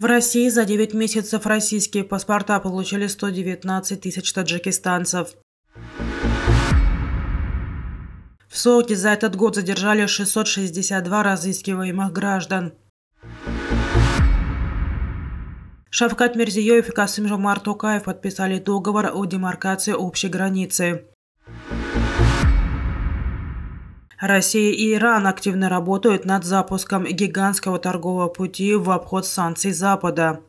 В России за 9 месяцев российские паспорта получили 119 тысяч таджикистанцев. В Сочи за этот год задержали 662 разыскиваемых граждан. Шавкат Мирзиёев и Касым-Жомарт Токаев подписали договор о демаркации общей границы. Россия и Иран активно работают над запуском гигантского торгового пути в обход санкций Запада.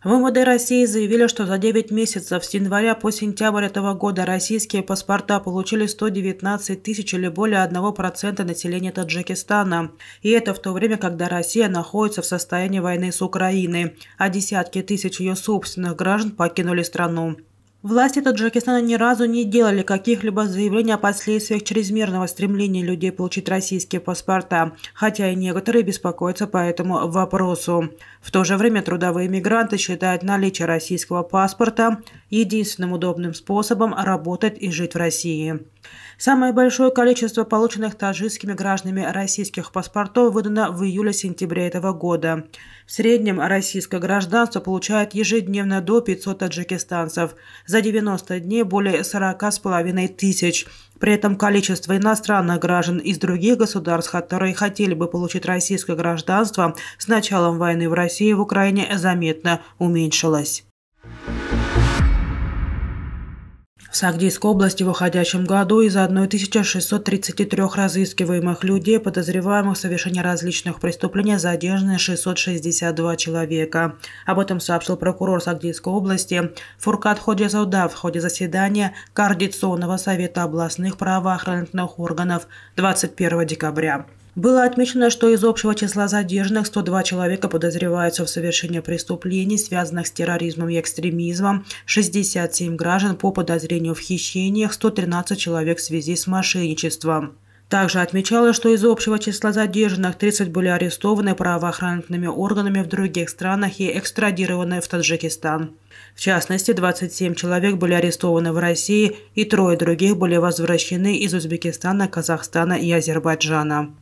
В МВД России заявили, что за 9 месяцев с января по сентябрь этого года российские паспорта получили 119 тысяч или более 1% населения Таджикистана. И это в то время, когда Россия находится в состоянии войны с Украиной, а десятки тысяч ее собственных граждан покинули страну. Власти Таджикистана ни разу не делали каких-либо заявлений о последствиях чрезмерного стремления людей получить российские паспорта, хотя и некоторые беспокоятся по этому вопросу. В то же время трудовые мигранты считают наличие российского паспорта единственным удобным способом работать и жить в России. Самое большое количество полученных таджикскими гражданами российских паспортов выдано в июле-сентябре этого года. В среднем российское гражданство получает ежедневно до 500 таджикистанцев, за 90 дней более 40,5 тысяч. При этом количество иностранных граждан из других государств, которые хотели бы получить российское гражданство, с началом войны в России и в Украине заметно уменьшилось. В Сагдийской области в уходящем году из 1633 разыскиваемых людей, подозреваемых в совершении различных преступлений, задержаны 662 человека. Об этом сообщил прокурор Сагдийской области Фуркат Ходжизода в ходе заседания Координационного совета областных правоохранительных органов 21 декабря. Было отмечено, что из общего числа задержанных 102 человека подозреваются в совершении преступлений, связанных с терроризмом и экстремизмом, 67 граждан по подозрению в хищениях, 113 человек в связи с мошенничеством. Также отмечалось, что из общего числа задержанных 30 были арестованы правоохранительными органами в других странах и экстрадированы в Таджикистан. В частности, 27 человек были арестованы в России и 3 других были возвращены из Узбекистана, Казахстана и Азербайджана.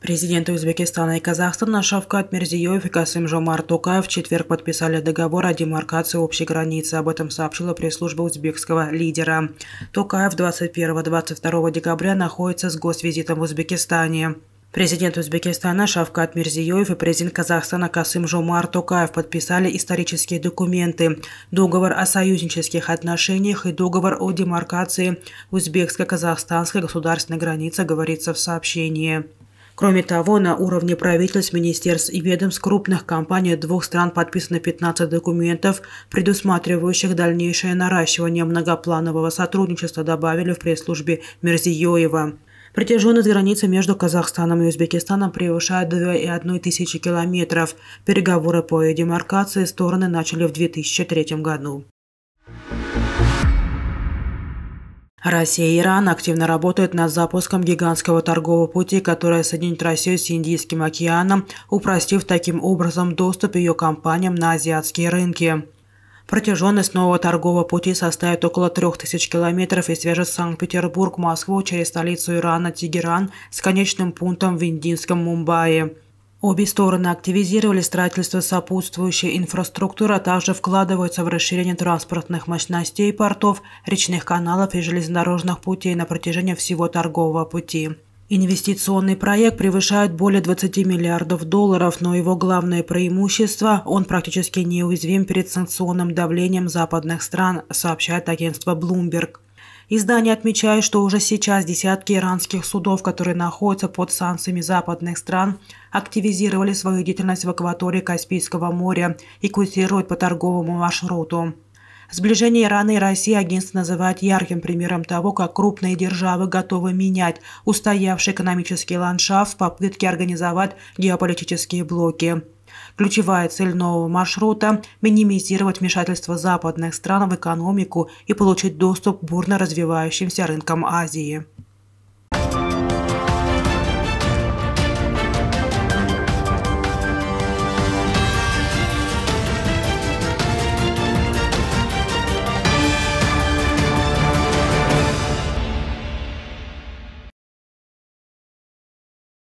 Президенты Узбекистана и Казахстана Шавкат Мирзиёев и Касым-Жомарт Токаев в четверг подписали договор о демаркации общей границы. Об этом сообщила пресс-служба узбекского лидера. Токаев 21-22 декабря находится с госвизитом в Узбекистане. Президент Узбекистана Шавкат Мирзиёев и президент Казахстана Касым-Жомарт Токаев подписали исторические документы, договор о союзнических отношениях и договор о демаркации узбекско-казахстанской государственной границы, говорится в сообщении. Кроме того, на уровне правительств, министерств и ведомств крупных компаний двух стран подписано 15 документов, предусматривающих дальнейшее наращивание многопланового сотрудничества, добавили в пресс-службе Мирзиёева. Протяженность границы между Казахстаном и Узбекистаном превышает 2,1 тысячи километров. Переговоры по ее демаркации стороны начали в 2003 году. Россия и Иран активно работают над запуском гигантского торгового пути, который соединит Россию с Индийским океаном, упростив таким образом доступ ее компаниям на азиатские рынки. Протяженность нового торгового пути составит около 3000 километров и свяжет Санкт-Петербург, Москву через столицу Ирана Тегеран с конечным пунктом в индийском Мумбаи. Обе стороны активизировали строительство сопутствующей инфраструктуры, а также вкладываются в расширение транспортных мощностей портов, речных каналов и железнодорожных путей на протяжении всего торгового пути. Инвестиционный проект превышает более 20 миллиардов долларов, но его главное преимущество – он практически неуязвим перед санкционным давлением западных стран, сообщает агентство Bloomberg. Издание отмечает, что уже сейчас десятки иранских судов, которые находятся под санкциями западных стран, активизировали свою деятельность в акватории Каспийского моря и курсируют по торговому маршруту. Сближение Ирана и России агентство называет ярким примером того, как крупные державы готовы менять устоявший экономический ландшафт в попытке организовать геополитические блоки. Ключевая цель нового маршрута – минимизировать вмешательство западных стран в экономику и получить доступ к бурно развивающимся рынкам Азии.